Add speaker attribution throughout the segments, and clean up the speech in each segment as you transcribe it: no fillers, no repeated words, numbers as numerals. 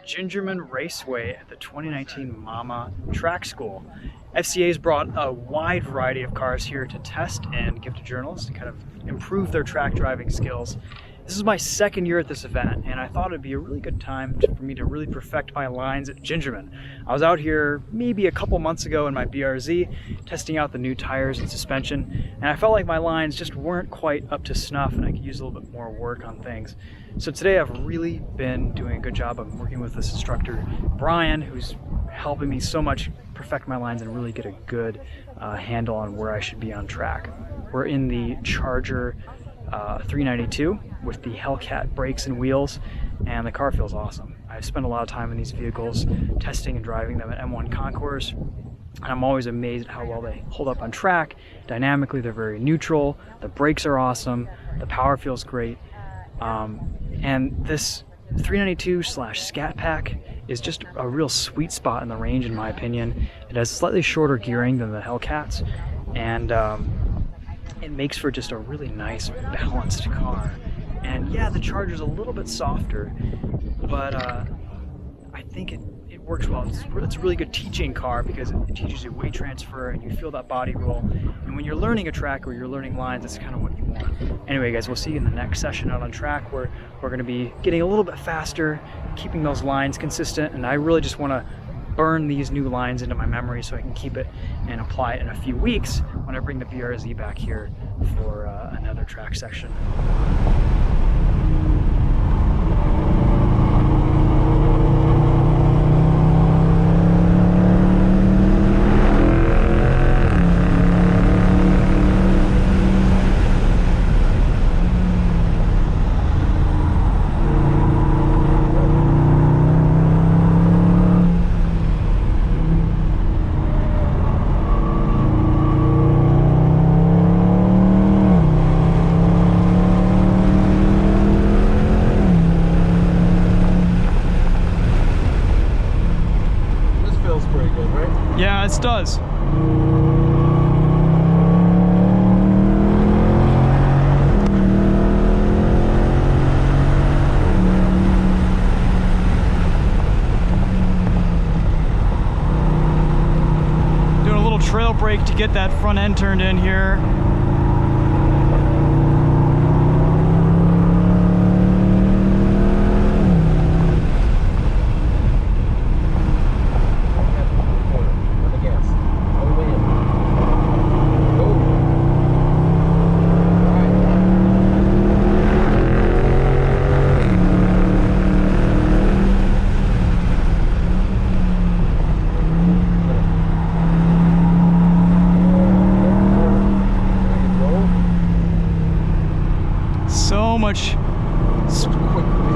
Speaker 1: Gingerman Raceway at the 2019 Mama Track School. FCA's brought a wide variety of cars here to test and give to journalists to kind of improve their track driving skills. This is my second year at this event, and I thought it'd be a really good time for me to really perfect my lines at Gingerman. I was out here maybe a couple months ago in my BRZ, testing out the new tires and suspension, and I felt like my lines just weren't quite up to snuff and I could use a little bit more work on things. So today I've really been doing a good job of working with this instructor, Brian, who's helping me so much perfect my lines and really get a good handle on where I should be on track. We're in the Charger 392 with the Hellcat brakes and wheels, and the car feels awesome. I've spent a lot of time in these vehicles testing and driving them at M1 Concours, and I'm always amazed at how well they hold up on track. Dynamically, they're very neutral, the brakes are awesome, the power feels great, and this 392/Scat pack is just a real sweet spot in the range in my opinion. It has slightly shorter gearing than the Hellcats, and it makes for just a really nice balanced car. And yeah, the Charger's a little bit softer, but I think it works well. It's a really good teaching car because it teaches you weight transfer and you feel that body roll. And when you're learning a track or you're learning lines, that's kind of what you want. Anyway guys, we'll see you in the next session out on track where we're going to be getting a little bit faster, keeping those lines consistent, and I really just want to burn these new lines into my memory so I can keep it and apply it in a few weeks when I bring the BRZ back here for another track section. Yeah, it does. Doing a little trail brake to get that front end turned in here.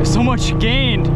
Speaker 1: So much gained.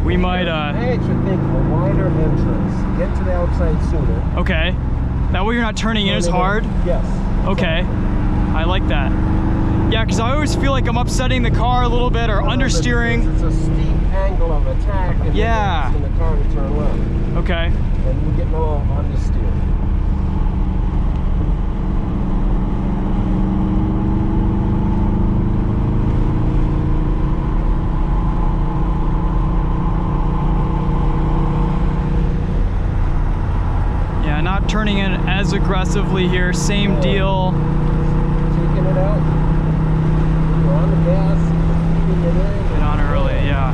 Speaker 1: We might
Speaker 2: I should think a wider entrance. Get to the outside sooner.
Speaker 1: Okay. That way you're not turning in as hard?
Speaker 2: Yes.
Speaker 1: Okay. I like that. Yeah, because I always feel like I'm upsetting the car a little bit or understeering.
Speaker 2: It's a steep angle of attack and
Speaker 1: yeah.
Speaker 2: the car to turn left.
Speaker 1: Okay.
Speaker 2: And you get a little understeer.
Speaker 1: Not turning in as aggressively here, same deal.
Speaker 2: Taking it out. You're on the gas, feeding it in.
Speaker 1: Get on early, yeah.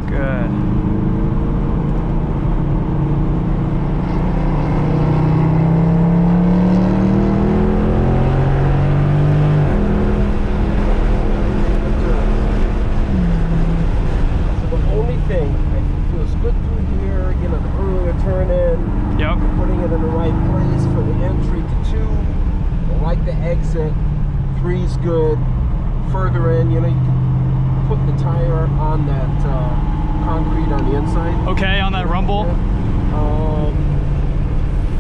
Speaker 1: Good.
Speaker 2: Exit, 3's good, further in, you know, you can put the tire on that concrete on the inside.
Speaker 1: Okay, on that rumble.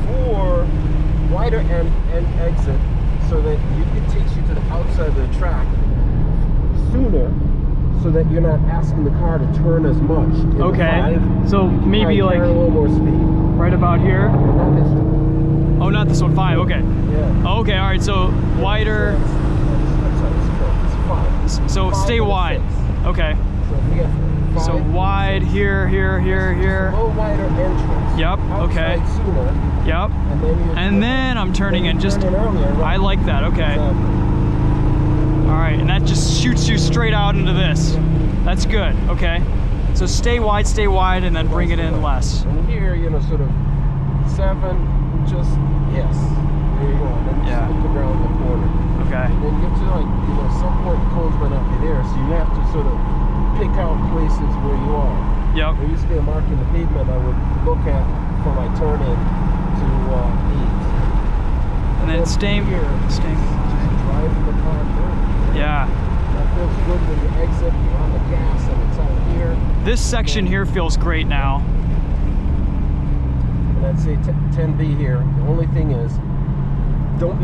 Speaker 2: For wider end exit, so that it takes you to the outside of the track sooner, so that you're not asking the car to turn as much.
Speaker 1: Okay, so maybe like
Speaker 2: a little more speed.
Speaker 1: Right about here.
Speaker 2: Not this one.
Speaker 1: Oh, not this one. 5. Okay.
Speaker 2: Yeah.
Speaker 1: Okay. All right. So wider.
Speaker 2: That's 5.
Speaker 1: So
Speaker 2: 5
Speaker 1: stay wide.
Speaker 2: 6.
Speaker 1: Okay. So wide here, here, here, here.
Speaker 2: A little wider entrance.
Speaker 1: Yep. Okay.
Speaker 2: Sooner,
Speaker 1: yep. And then I'm turning in just. I like that. Okay.
Speaker 2: Exactly.
Speaker 1: All right, and that just shoots you straight out into this. That's good. Okay. So stay wide, and then bring it in less.
Speaker 2: And here, you know, sort of 7. Just yes. There you go. And then just look around the corner.
Speaker 1: Okay.
Speaker 2: And then get to like, you know, some point the cones might not be there, so you have to sort of pick out places where you are.
Speaker 1: Yep.
Speaker 2: There used to be a mark in the pavement I would look at for my turn in to eat.
Speaker 1: And then staying here.
Speaker 2: Driving the car through.
Speaker 1: Yeah.
Speaker 2: That feels good when you exit, you're on the gas, and it's out here.
Speaker 1: This section here feels great now.
Speaker 2: And I'd say 10B here. The only thing is, don't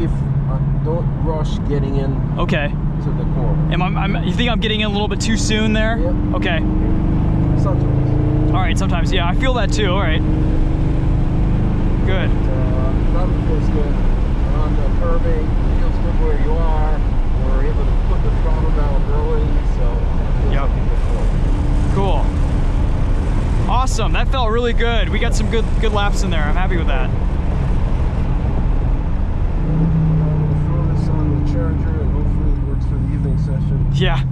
Speaker 2: rush getting in.
Speaker 1: Okay.
Speaker 2: To the corner.
Speaker 1: You think I'm getting in a little bit too soon there?
Speaker 2: Yep.
Speaker 1: Okay.
Speaker 2: Sometimes.
Speaker 1: All right. Sometimes, yeah. I feel that too. All right. Good.
Speaker 2: Probably feels good on the curbing. Feels good where you are. We're able to put the throttle down early, so it feels like a good flow.
Speaker 1: Cool. Awesome. That felt really good. We got some good laps in there. I'm happy with that. Yeah,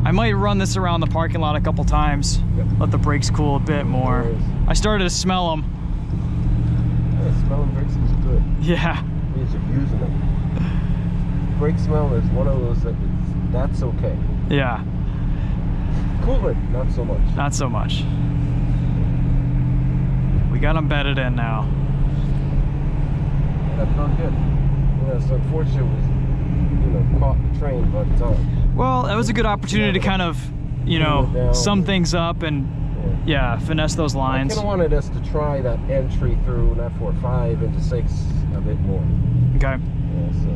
Speaker 1: I might run this around the parking lot a couple times.
Speaker 2: Yep.
Speaker 1: Let the brakes cool a bit more. I started to smell them.
Speaker 2: Yeah, smelling brakes is good.
Speaker 1: Yeah.
Speaker 2: It means you're using them. Brake smell is one of those that's okay.
Speaker 1: Yeah.
Speaker 2: Coolant, not so much.
Speaker 1: Not so much. We got them bedded in now.
Speaker 2: Yeah, that felt good. Yeah, it's unfortunate it was, you know, caught the train, but
Speaker 1: well, that was a good opportunity to kind of, you know, sum things up and yeah, finesse those lines.
Speaker 2: I kind of wanted us to try that entry through an F45 into 6 a bit more.
Speaker 1: Okay.
Speaker 2: Yeah, so.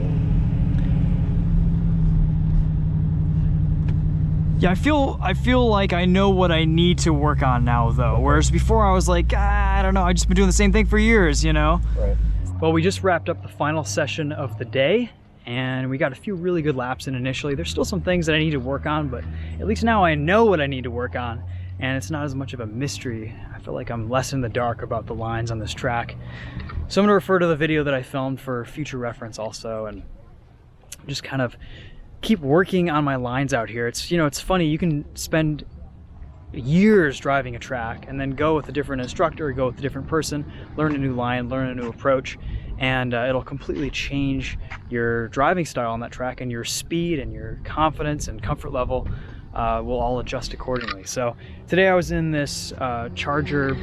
Speaker 1: Yeah, I feel like I know what I need to work on now though. Whereas before I was like, I don't know, I've just been doing the same thing for years, you know?
Speaker 2: Right.
Speaker 1: Well, we just wrapped up the final session of the day and we got a few really good laps in initially. There's still some things that I need to work on, but at least now I know what I need to work on and it's not as much of a mystery. I feel like I'm less in the dark about the lines on this track. So I'm gonna refer to the video that I filmed for future reference also and just kind of keep working on my lines out here. It's, you know, it's funny, you can spend years driving a track and then go with a different instructor, go with a different person, learn a new line, learn a new approach, and it'll completely change your driving style on that track, and your speed and your confidence and comfort level will all adjust accordingly. So today I was in this Charger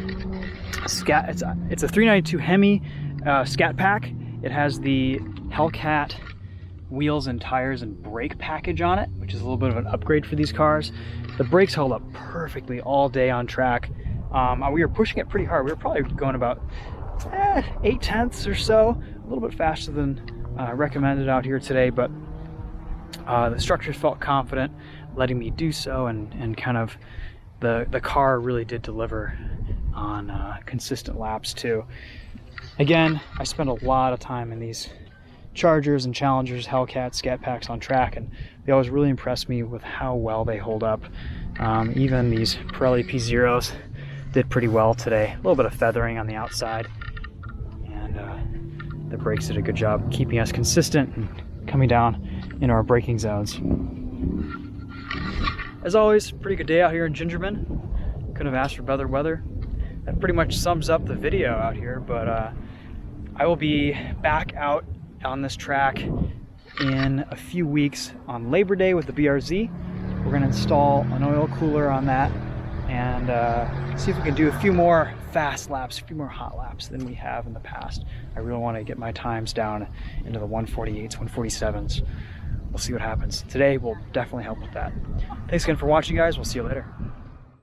Speaker 1: Scat, it's a 392 Hemi Scat pack. It has the Hellcat wheels and tires and brake package on it, which is a little bit of an upgrade for these cars. The brakes held up perfectly all day on track. We were pushing it pretty hard. We were probably going about 8/10 or so, a little bit faster than recommended out here today, but the instructors felt confident letting me do so, and kind of the car really did deliver on consistent laps too. Again, I spent a lot of time in these Chargers and Challengers, Hellcats, Scat packs on track, and they always really impressed me with how well they hold up. Even these Pirelli P0s did pretty well today. A little bit of feathering on the outside, and the brakes did a good job keeping us consistent and coming down in our braking zones. As always, pretty good day out here in Gingerman. Couldn't have asked for better weather. That pretty much sums up the video out here, but I will be back out on this track in a few weeks on Labor Day with the BRZ. We're going to install an oil cooler on that and see if we can do a few more fast laps, a few more hot laps than we have in the past. I really want to get my times down into the 148s, 147s. We'll see what happens. Today will definitely help with that. Thanks again for watching, guys. We'll see you later.